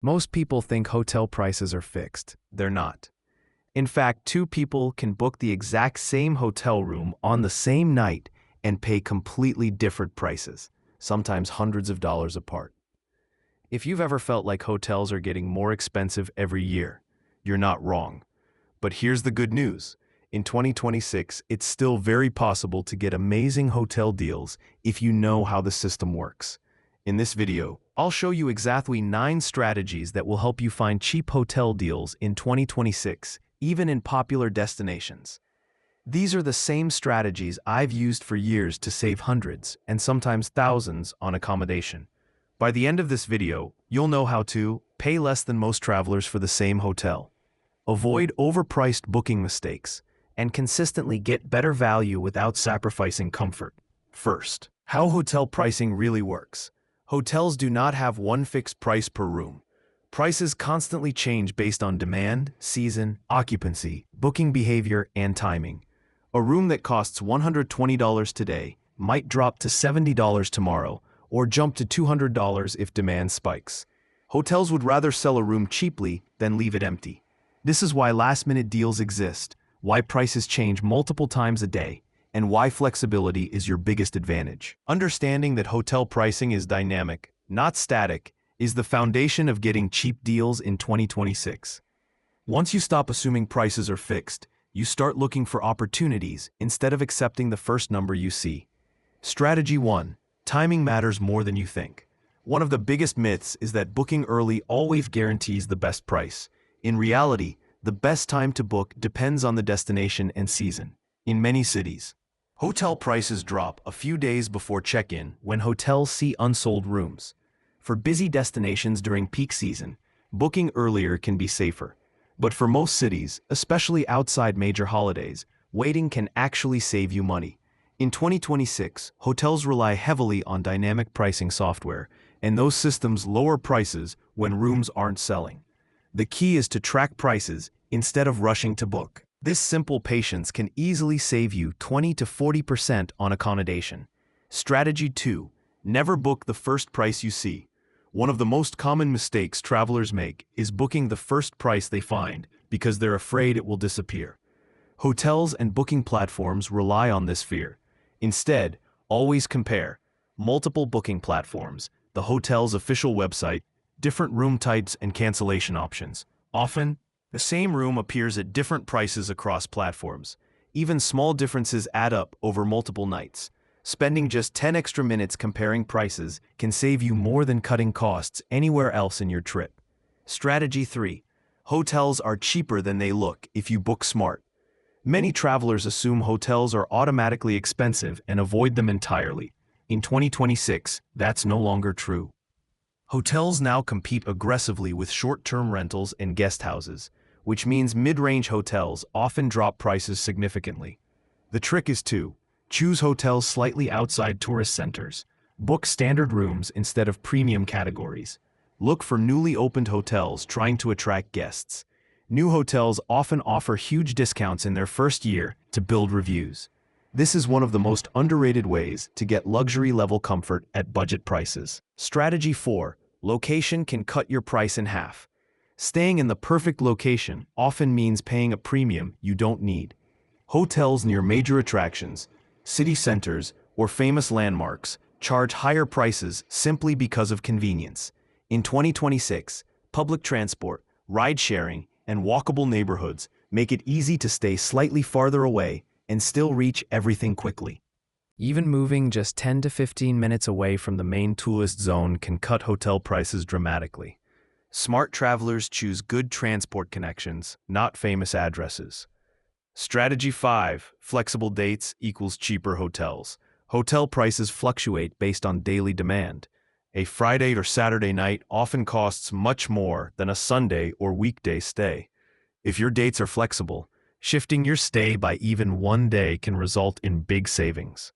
Most people think hotel prices are fixed. They're not. In fact, two people can book the exact same hotel room on the same night and pay completely different prices, sometimes hundreds of dollars apart. If you've ever felt like hotels are getting more expensive every year, you're not wrong. But here's the good news. In 2026, it's still very possible to get amazing hotel deals if you know how the system works. In this video, I'll show you exactly 9 strategies that will help you find cheap hotel deals in 2026, even in popular destinations. These are the same strategies I've used for years to save hundreds and sometimes thousands on accommodation. By the end of this video, you'll know how to pay less than most travelers for the same hotel, avoid overpriced booking mistakes, and consistently get better value without sacrificing comfort. First, how hotel pricing really works. Hotels do not have one fixed price per room. Prices constantly change based on demand, season, occupancy, booking behavior, and timing. A room that costs $120 today might drop to $70 tomorrow, or jump to $200 if demand spikes. Hotels would rather sell a room cheaply than leave it empty. This is why last-minute deals exist, why prices change multiple times a day, and why flexibility is your biggest advantage. Understanding that hotel pricing is dynamic, not static, is the foundation of getting cheap deals in 2026. Once you stop assuming prices are fixed, you start looking for opportunities instead of accepting the first number you see. Strategy 1. Timing matters more than you think. One of the biggest myths is that booking early always guarantees the best price. In reality, the best time to book depends on the destination and season. In many cities, hotel prices drop a few days before check-in when hotels see unsold rooms. For busy destinations during peak season, booking earlier can be safer. But for most cities, especially outside major holidays, waiting can actually save you money. In 2026, hotels rely heavily on dynamic pricing software, and those systems lower prices when rooms aren't selling. The key is to track prices instead of rushing to book. This simple patience can easily save you 20 to 40% on accommodation. Strategy 2. Never book the first price you see. One of the most common mistakes travelers make is booking the first price they find because they're afraid it will disappear. Hotels and booking platforms rely on this fear. Instead, always compare multiple booking platforms, the hotel's official website, different room types and cancellation options. Often, the same room appears at different prices across platforms. Even small differences add up over multiple nights. Spending just 10 extra minutes comparing prices can save you more than cutting costs anywhere else in your trip. Strategy 3. Hotels are cheaper than they look if you book smart. Many travelers assume hotels are automatically expensive and avoid them entirely. In 2026, that's no longer true. Hotels now compete aggressively with short-term rentals and guest houses, which means mid-range hotels often drop prices significantly. The trick is to choose hotels slightly outside tourist centers. Book standard rooms instead of premium categories. Look for newly opened hotels trying to attract guests. New hotels often offer huge discounts in their first year to build reviews. This is one of the most underrated ways to get luxury-level comfort at budget prices. Strategy 4. Location can cut your price in half. Staying in the perfect location often means paying a premium you don't need. Hotels near major attractions, city centers, or famous landmarks charge higher prices simply because of convenience. In 2026, public transport, ride-sharing, and walkable neighborhoods make it easy to stay slightly farther away and still reach everything quickly. Even moving just 10 to 15 minutes away from the main tourist zone can cut hotel prices dramatically. Smart travelers choose good transport connections, not famous addresses. Strategy 5. Flexible dates equals cheaper hotels. Hotel prices fluctuate based on daily demand. A Friday or Saturday night often costs much more than a Sunday or weekday stay. If your dates are flexible, shifting your stay by even one day can result in big savings.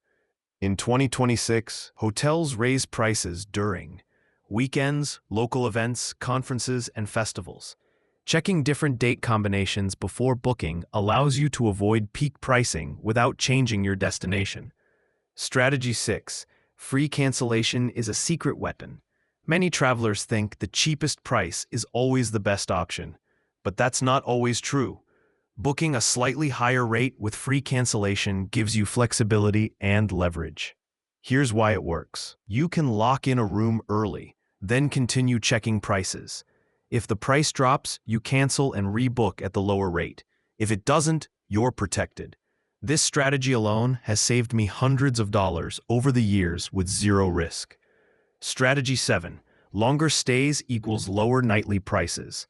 In 2026, hotels raise prices during weekends, local events, conferences, and festivals. Checking different date combinations before booking allows you to avoid peak pricing without changing your destination. Strategy 6. Free cancellation is a secret weapon. Many travelers think the cheapest price is always the best option, but that's not always true. Booking a slightly higher rate with free cancellation gives you flexibility and leverage. Here's why it works. You can lock in a room early, then continue checking prices. If the price drops, you cancel and rebook at the lower rate. If it doesn't, you're protected. This strategy alone has saved me hundreds of dollars over the years with zero risk. Strategy 7. Longer stays equals lower nightly prices.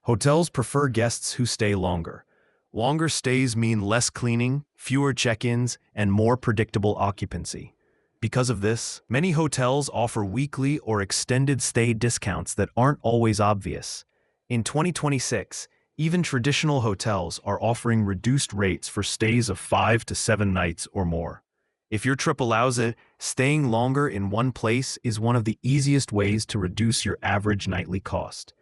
Hotels prefer guests who stay longer. Longer stays mean less cleaning, fewer check-ins, and more predictable occupancy. Because of this, many hotels offer weekly or extended stay discounts that aren't always obvious. In 2026, even traditional hotels are offering reduced rates for stays of 5 to 7 nights or more. If your trip allows it, staying longer in one place is one of the easiest ways to reduce your average nightly cost.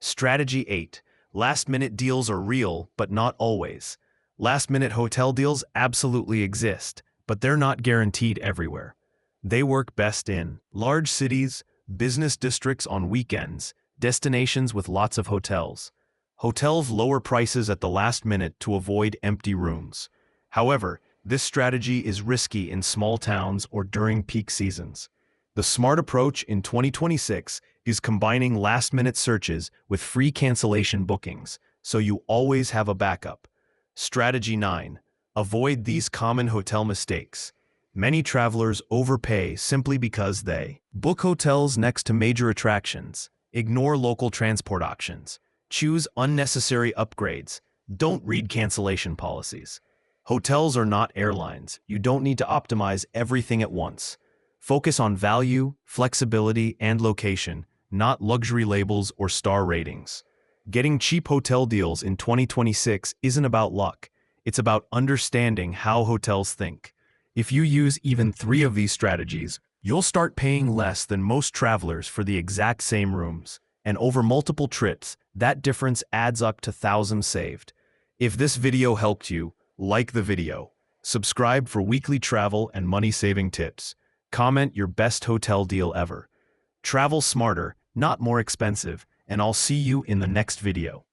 Strategy 8. Last-minute deals are real, but not always. Last-minute hotel deals absolutely exist, but they're not guaranteed everywhere. They work best in large cities, business districts on weekends, destinations with lots of hotels. Hotels lower prices at the last minute to avoid empty rooms. However, this strategy is risky in small towns or during peak seasons. The smart approach in 2026 is combining last-minute searches with free cancellation bookings, so you always have a backup. Strategy 9. Avoid these common hotel mistakes. Many travelers overpay simply because they book hotels next to major attractions, ignore local transport options, choose unnecessary upgrades, don't read cancellation policies. Hotels are not airlines. You don't need to optimize everything at once. Focus on value, flexibility, and location, not luxury labels or star ratings. Getting cheap hotel deals in 2026 isn't about luck. It's about understanding how hotels think. If you use even 3 of these strategies, you'll start paying less than most travelers for the exact same rooms. And over multiple trips, that difference adds up to thousands saved. If this video helped you, like the video, subscribe for weekly travel and money-saving tips, comment your best hotel deal ever. Travel smarter, not more expensive, and I'll see you in the next video.